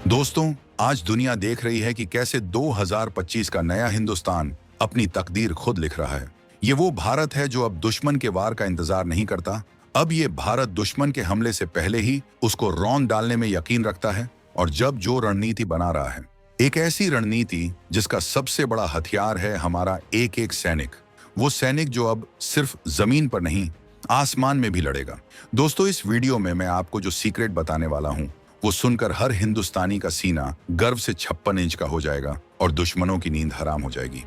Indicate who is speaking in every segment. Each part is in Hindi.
Speaker 1: दोस्तों, आज दुनिया देख रही है कि कैसे 2025 का नया हिंदुस्तान अपनी तकदीर खुद लिख रहा है। ये वो भारत है जो अब दुश्मन के वार का इंतजार नहीं करता। अब ये भारत दुश्मन के हमले से पहले ही उसको रौंद डालने में यकीन रखता है और जब जो रणनीति बना रहा है, एक ऐसी रणनीति जिसका सबसे बड़ा हथियार है हमारा एक एक सैनिक। वो सैनिक जो अब सिर्फ जमीन पर नहीं, आसमान में भी लड़ेगा। दोस्तों, इस वीडियो में मैं आपको जो सीक्रेट बताने वाला हूँ वो सुनकर हर हिंदुस्तानी का सीना गर्व से 56 इंच का हो जाएगा और दुश्मनों की नींद हराम हो जाएगी।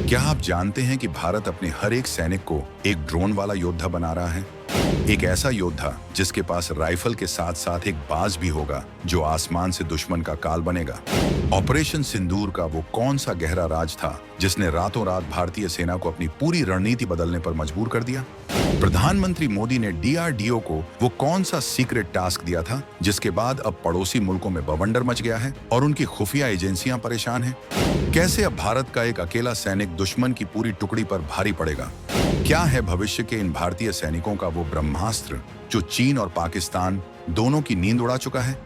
Speaker 1: क्या आप जानते हैं कि भारत अपने हर एक सैनिक को एक ड्रोन वाला योद्धा बना रहा है? एक ऐसा योद्धा जिसके पास राइफल के साथ साथ एक बाज भी होगा जो आसमान से दुश्मन का काल बनेगा। ऑपरेशन सिंदूर का वो कौन सा गहरा राज था जिसने रातों रात भारतीय सेना को अपनी पूरी रणनीति बदलने पर मजबूर कर दिया? प्रधानमंत्री मोदी ने डीआरडीओ को वो कौन सा सीक्रेट टास्क दिया था जिसके बाद अब पड़ोसी मुल्कों में बवंडर मच गया है और उनकी खुफिया एजेंसियां परेशान हैं? कैसे अब भारत का एक अकेला सैनिक दुश्मन की पूरी टुकड़ी पर भारी पड़ेगा? क्या है भविष्य के इन भारतीय सैनिकों का वो ब्रह्मास्त्र जो चीन और पाकिस्तान दोनों की नींद उड़ा चुका है?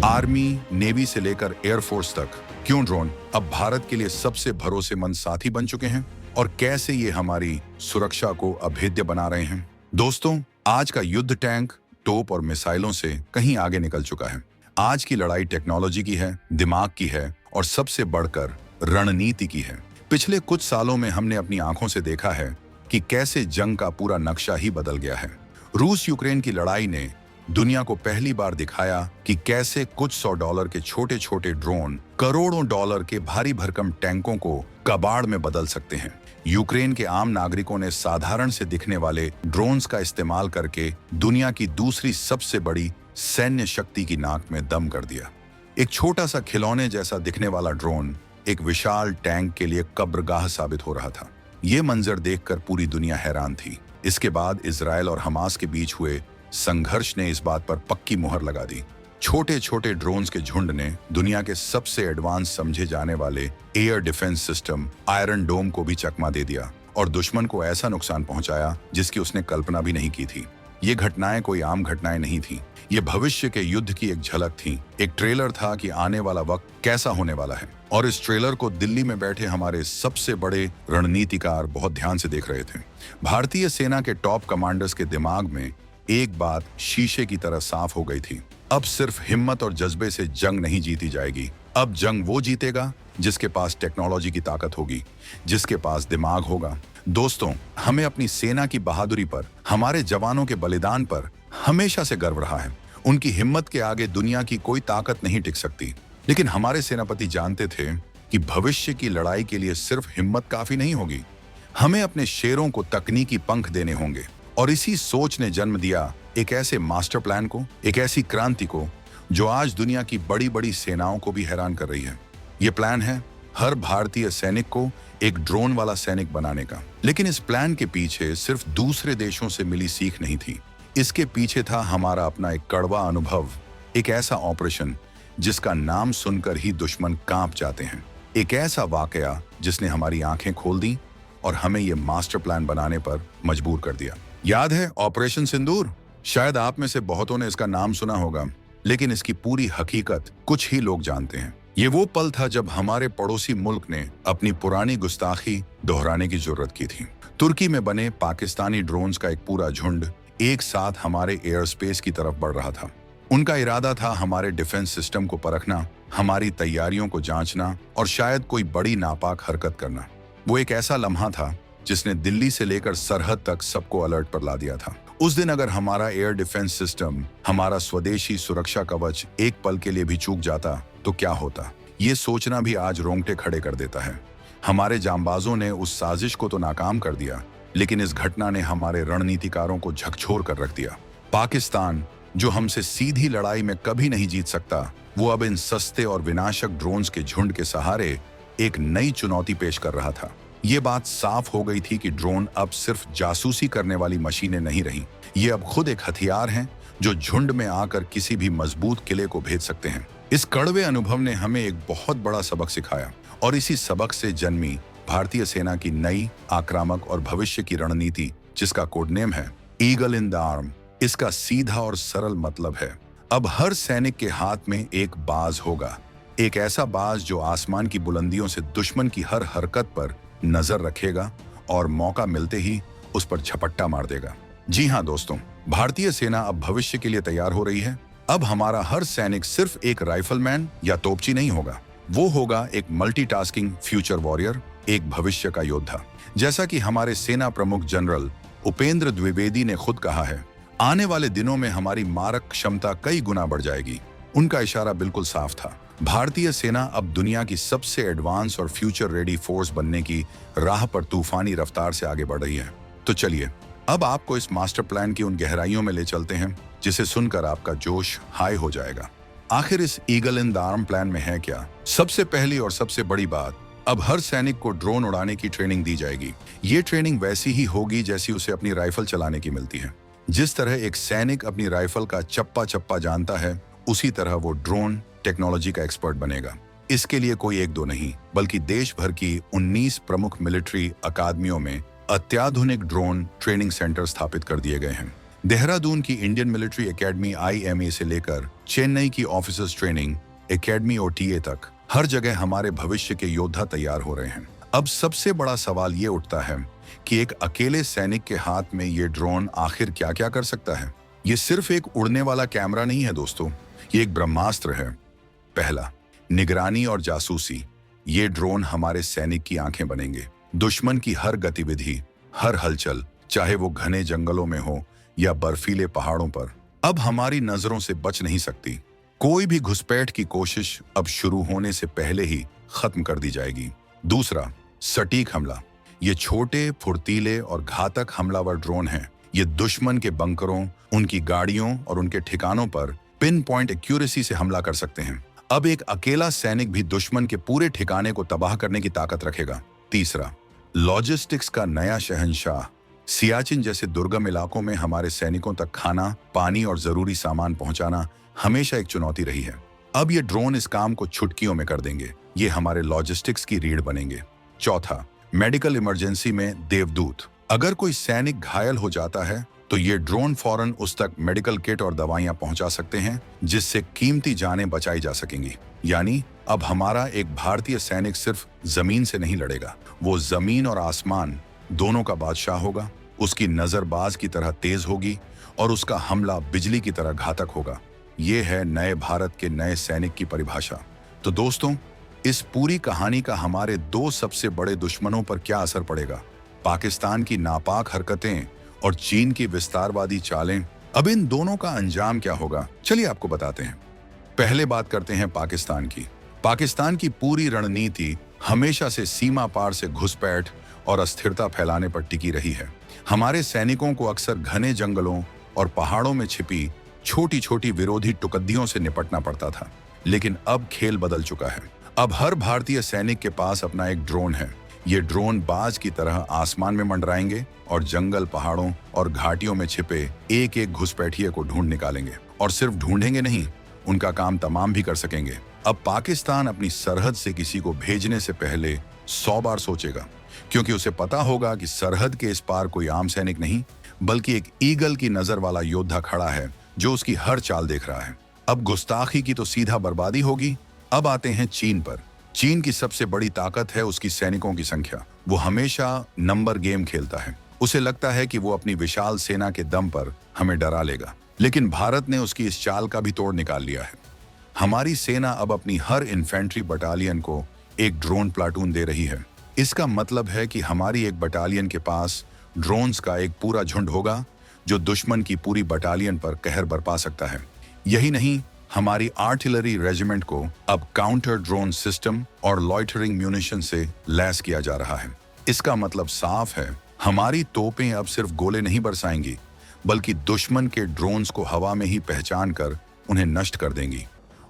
Speaker 1: आर्मी, नेवी से लेकर एयरफोर्स तक क्यों ड्रोन अब भारत के लिए सबसे भरोसेमंद साथी बन चुके हैं और कैसे ये हमारी सुरक्षा को अभेद्य बना रहे हैं? दोस्तों, आज का युद्ध टैंक, तोप और मिसाइलों से कहीं आगे निकल चुका है। आज की लड़ाई टेक्नोलॉजी की है, दिमाग की है और सबसे बढ़कर रणनीति की है। पिछले कुछ सालों में हमने अपनी आंखों से देखा है कि कैसे जंग का पूरा नक्शा ही बदल गया है। रूस यूक्रेन की लड़ाई ने दुनिया को पहली बार दिखाया कि कैसे कुछ $100 के छोटे छोटे ड्रोन करोड़ों डॉलर के भारी भरकम टैंकों को कबाड़ में बदल सकते हैं। यूक्रेन के आम नागरिकों ने साधारण से दिखने वाले ड्रोन्स का इस्तेमाल करके दुनिया की दूसरी सबसे बड़ी सैन्य शक्ति की नाक में दम कर दिया। एक छोटा सा खिलौने जैसा दिखने वाला ड्रोन एक विशाल टैंक के लिए कब्रगाह साबित हो रहा था। ये मंजर देखकर पूरी दुनिया हैरान थी। इसके बाद इजराइल और हमास के बीच हुए संघर्ष ने इस बात पर पक्की मुहर लगा दी। छोटे छोटे ड्रोन्स के झुंड ने दुनिया के सबसे एडवांस समझे जाने वाले एयर डिफेंस सिस्टम आयरन डोम को भी चकमा दे दिया और दुश्मन को ऐसा नुकसान पहुंचाया जिसकी उसने कल्पना भी नहीं की थी। ये घटनाएं कोई आम घटनाएं नहीं थी। ये भविष्य के युद्ध की एक झलक थी। एक ट्रेलर था कि आने वाला वक्त कैसा होने वाला है और इस ट्रेलर को दिल्ली में बैठे हमारे सबसे बड़े रणनीतिकार बहुत ध्यान से देख रहे थे। भारतीय सेना के टॉप कमांडर्स के दिमाग में एक बात शीशे की तरह साफ हो गई थी। अब सिर्फ हिम्मत और जज्बे से जंग नहीं जीती जाएगी। अब जंग वो जीतेगा जिसके पास टेक्नोलॉजी की ताकत होगी, जिसके पास दिमाग होगा। दोस्तों, हमें अपनी सेना की बहादुरी पर, हमारे जवानों के बलिदान पर हमेशा से गर्व रहा है। उनकी हिम्मत के आगे दुनिया की कोई ताकत नहीं टिक सकती। लेकिन हमारे सेनापति जानते थे कि भविष्य की लड़ाई के लिए सिर्फ हिम्मत काफी नहीं होगी। हमें अपने शेरों को तकनीकी पंख देने होंगे और इसी सोच ने जन्म दिया एक ऐसे मास्टर प्लान को, एक ऐसी क्रांति को जो आज दुनिया की बड़ी बड़ी सेनाओं को भी हैरान कर रही है। ये प्लान है हर भारतीय सैनिक को एक ड्रोन वाला सैनिक बनाने का। लेकिन इस प्लान के पीछे सिर्फ दूसरे देशों से मिली सीख नहीं थी। इसके पीछे था हमारा अपना एक कड़वा अनुभव, एक ऐसा ऑपरेशन जिसका नाम सुनकर ही दुश्मन कांप जाते हैं। एक ऐसा वाकया जिसने हमारी आंखें खोल दी और हमें ये मास्टर प्लान बनाने पर मजबूर कर दिया। याद है ऑपरेशन सिंदूर? शायद आप में से बहुतों ने इसका नाम सुना होगा, लेकिन इसकी पूरी हकीकत कुछ ही लोग जानते हैं। ये वो पल था जब हमारे पड़ोसी मुल्क ने अपनी पुरानी गुस्ताखी दोहराने की जरूरत की थी। तुर्की में बने पाकिस्तानी ड्रोन्स का एक पूरा झुंड एक साथ हमारे एयर स्पेस की तरफ बढ़ रहा था। उनका इरादा था हमारे डिफेंस सिस्टम को परखना, हमारी तैयारियों को जांचना और शायद कोई बड़ी नापाक हरकत करना। वो एक ऐसा लम्हा था जिसने दिल्ली से लेकर सरहद तक सबको अलर्ट पर ला दिया था। उस दिन अगर हमारा एयर डिफेंस सिस्टम, हमारा स्वदेशी सुरक्षा कवच एक पल के लिए भी चूक जाता तो क्या होता? ये सोचना भी आज रोंगटे खड़े कर देता है। हमारे जांबाजों ने उस साजिश को तो नाकाम कर दिया, लेकिन इस घटना ने हमारे रणनीतिकारों को झकझोर कर रख दिया। पाकिस्तान, जो हमसे सीधी लड़ाई में कभी नहीं जीत सकता, वो अब इन सस्ते और विनाशक ड्रोन्स के झुंड के सहारे एक नई चुनौती पेश कर रहा था। ये बात साफ हो गई थी कि ड्रोन अब सिर्फ जासूसी करने वाली मशीनें नहीं रही। ये अब खुद एक हथियार हैं जो झुंड में आकर किसी भी मजबूत किले को भेद सकते हैं। इस कड़वे अनुभव ने हमें एक बहुत बड़ा सबक सिखाया और इसी सबक से जन्मी भारतीय सेना की नई, आक्रामक और भविष्य की रणनीति, जिसका कोड नेम है ईगल इन द आर्म। इसका सीधा और सरल मतलब है अब हर सैनिक के हाथ में एक बाज होगा, एक ऐसा बाज जो आसमान की बुलंदियों से दुश्मन की हर हरकत पर नजर रखेगा और मौका मिलते ही उस पर झपट्टा मार देगा। जी हाँ दोस्तों, भारतीय सेना अब भविष्य के लिए तैयार हो रही है। अब हमारा हर सैनिक सिर्फ एक राइफलमैन या तोपची नहीं होगा, वो होगा एक मल्टीटास्किंग फ्यूचर वॉरियर, एक भविष्य का योद्धा। जैसा कि हमारे सेना प्रमुख जनरल उपेंद्र द्विवेदी ने खुद कहा है, आने वाले दिनों में हमारी मारक क्षमता कई गुना बढ़ जाएगी। उनका इशारा बिल्कुल साफ था। भारतीय सेना अब दुनिया की सबसे एडवांस और फ्यूचर रेडी फोर्स बनने की राह पर तूफानी रफ्तार से आगे बढ़ रही है। तो चलिए अब आपको इस मास्टर प्लान की उन गहराइयों में ले चलते हैं जिसे सुनकर आपका जोश हाई हो जाएगा। आखिर इस eagle in the arm plan में है क्या? सबसे पहली और सबसे बड़ी बात, अब हर सैनिक को ड्रोन उड़ाने की ट्रेनिंग दी जाएगी। ये ट्रेनिंग वैसी ही होगी जैसी उसे अपनी राइफल चलाने की मिलती है। जिस तरह एक सैनिक अपनी राइफल का चप्पा चप्पा जानता है, उसी तरह वो ड्रोन टेक्नोलॉजी का एक्सपर्ट बनेगा। इसके लिए कोई एक दो नहीं, बल्कि देश भर की 19 प्रमुख मिलिट्री अकादमियों में अत्याधुनिक ड्रोन ट्रेनिंग सेंटर स्थापित कर दिए गए हैं। देहरादून की इंडियन मिलिट्री एकेडमी IMA से लेकर चेन्नई की ऑफिसर्स ट्रेनिंग एकेडमी OTA तक हर जगह हमारे भविष्य के योद्धा तैयार हो रहे हैं। अब सबसे बड़ा सवाल ये उठता है कि एक अकेले सैनिक के हाथ में ये ड्रोन आखिर क्या क्या कर सकता है। ये सिर्फ एक उड़ने वाला कैमरा नहीं है दोस्तों, ये एक ब्रह्मास्त्र है। पहला, निगरानी और जासूसी। ये ड्रोन हमारे सैनिक की आंखें बनेंगे। दुश्मन की हर गतिविधि, हर हलचल, चाहे वो घने जंगलों में हो या बर्फीले पहाड़ों पर, अब हमारी नजरों से बच नहीं सकती। कोई भी घुसपैठ की कोशिश अब शुरू होने से पहले ही खत्म कर दी जाएगी। दूसरा, सटीक हमला। ये छोटे, फुर्तीले और घातक हमलावर ड्रोन हैं। ये दुश्मन के बंकरों, उनकी गाड़ियों और उनके ठिकानों पर पिन पॉइंट एक्यूरेसी से हमला कर सकते हैं। अब एक अकेला सैनिक भी दुश्मन के पूरे ठिकाने को तबाह करने की ताकत रखेगा। तीसरा, लॉजिस्टिक्स का नया शहंशाह। सियाचिन जैसे दुर्गम इलाकों में हमारे सैनिकों तक खाना, पानी और जरूरी सामान पहुंचाना हमेशा एक चुनौती रही है। अब ये ड्रोन इस काम को चुटकियों में कर देंगे। ये हमारे लॉजिस्टिक्स की रीढ़ बनेंगे। चौथा, मेडिकल इमरजेंसी में देवदूत। अगर कोई सैनिक घायल हो जाता है तो ये ड्रोन फौरन उस तक मेडिकल किट और दवाइयां पहुंचा सकते हैं, जिससे कीमती जानें बचाई जा सकेंगी। यानी अब हमारा एक भारतीय सैनिक सिर्फ जमीन से नहीं लड़ेगा, वो जमीन और आसमान दोनों का बादशाह होगा। उसकी नजर बाज की तरह तेज होगी और उसका हमला बिजली की तरह घातक होगा। ये है नए भारत के नए सैनिक की परिभाषा। तो दोस्तों, इस पूरी कहानी का हमारे दो सबसे बड़े दुश्मनों पर क्या असर पड़ेगा? पाकिस्तान की नापाक हरकतें और चीन की विस्तारवादी चालें। अब इन दोनों का अंजाम क्या होगा, चलिए आपको बताते हैं। पहले बात करते हैं पाकिस्तान की। पाकिस्तान की पूरी रणनीति हमेशा से सीमा पार से घुसपैठ और अस्थिरता फैलाने पर टिकी रही है। हमारे सैनिकों को अक्सर घने जंगलों और पहाड़ों में छिपी छोटी छोटी विरोधी टुकड़ियों से निपटना पड़ता था। लेकिन अब खेल बदल चुका है। अब हर भारतीय सैनिक के पास अपना एक ड्रोन है। ये ड्रोन बाज की तरह आसमान में मंडराएंगे और जंगल, पहाड़ों और घाटियों में छिपे एक एक घुसपैठिए को ढूंढ निकालेंगे। और सिर्फ ढूंढेंगे नहीं, उनका काम तमाम भी कर सकेंगे। अब पाकिस्तान अपनी सरहद से किसी को भेजने से पहले 100 बार सोचेगा, क्योंकि उसे पता होगा कि सरहद के इस पार कोई आम सैनिक नहीं, बल्कि एक ईगल की नजर वाला योद्धा खड़ा है जो उसकी हर चाल देख रहा है। अब गुस्ताखी की तो सीधा बर्बादी होगी। अब आते हैं चीन पर। चीन की सबसे बड़ी ताकत है उसकी सैनिकों की संख्या। वो हमेशा नंबर गेम खेलता है। उसे लगता है कि वो अपनी विशाल सेना के दम पर हमें डरा लेगा। लेकिन भारत ने उसकी इस चाल का भी तोड़ निकाल लिया है। हमारी सेना अब अपनी हर इन्फेंट्री बटालियन को एक ड्रोन प्लाटून दे रही है। इसका मतलब है कि हमारी एक बटालियन के पास ड्रोन्स का एक पूरा झुंड होगा जो दुश्मन की पूरी बटालियन पर कहर बरपा सकता है। यही नहीं, हमारी आर्टिलरी रेजिमेंट को अब काउंटर ड्रोन सिस्टम और लॉइटरिंग म्यूनिशन से लैस किया जा रहा है। इसका मतलब साफ है, हमारी तोपें अब सिर्फ गोले नहीं बरसाएंगी, बल्कि दुश्मन के ड्रोन्स को हवा में ही पहचान कर उन्हें नष्ट कर देंगी।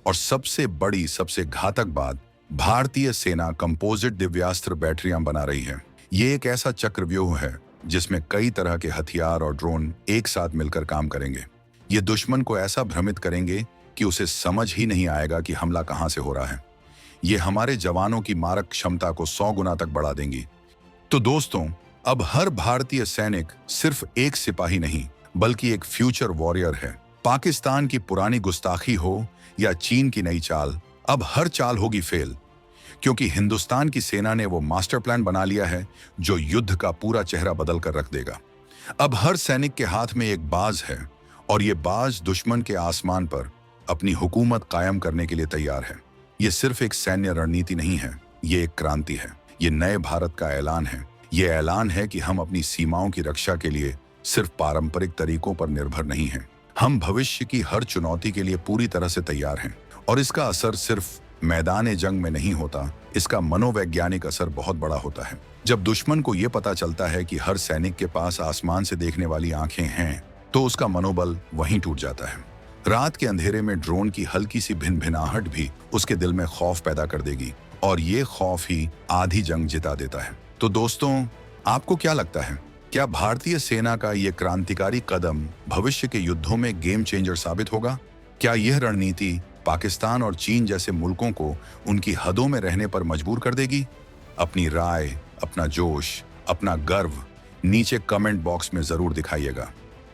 Speaker 1: और सबसे बड़ी, सबसे घातक बात, भारतीय सेना कंपोजिट दिव्यास्त्र बैटरियां बना रही है। ये एक ऐसा चक्रव्यूह है जिसमें कई तरह के हथियार और ड्रोन एक साथ मिलकर काम करेंगे। ये दुश्मन को ऐसा भ्रमित करेंगे कि उसे समझ ही नहीं आएगा कि हमला कहां से हो रहा है। ये हमारे जवानों की मारक क्षमता को 100 गुना तक बढ़ा देंगी। तो दोस्तों, अब हर भारतीय सैनिक सिर्फ एक सिपाही नहीं, बल्कि एक फ्यूचर वॉरियर है। पाकिस्तान की पुरानी गुस्ताखी हो या चीन की नई चाल, अब हर चाल होगी फेल, क्योंकि हिंदुस्तान की सेना ने वो मास्टर प्लान बना लिया है जो युद्ध का पूरा चेहरा बदल कर रख देगा। अब हर सैनिक के हाथ में एक बाज है और ये बाज दुश्मन के आसमान पर अपनी हुकूमत कायम करने के लिए तैयार है। ये सिर्फ एक सैन्य रणनीति नहीं है, ये एक क्रांति है। ये नए भारत का ऐलान है। ये ऐलान है कि हम अपनी सीमाओं की रक्षा के लिए सिर्फ पारंपरिक तरीकों पर निर्भर नहीं हैं। हम भविष्य की हर चुनौती के लिए पूरी तरह से तैयार हैं। और इसका असर सिर्फ मैदान जंग में नहीं होता, इसका मनोवैज्ञानिक असर बहुत बड़ा होता है। जब दुश्मन को यह पता चलता है कि हर सैनिक के पास आसमान से देखने वाली आंखें हैं, तो उसका मनोबल वहीं टूट जाता है। रात के अंधेरे में ड्रोन की हल्की सी भिनभिनाहट भी उसके दिल में खौफ पैदा कर देगी, और ये खौफ ही आधी जंग जिता देता है। तो दोस्तों, आपको क्या लगता है? क्या भारतीय सेना का ये क्रांतिकारी कदम भविष्य के युद्धों में गेम चेंजर साबित होगा? क्या यह रणनीति पाकिस्तान और चीन जैसे मुल्कों को उनकी हदों में रहने पर मजबूर कर देगी? अपनी राय, अपना जोश, अपना गर्व नीचे कमेंट बॉक्स में जरूर दिखाइएगा।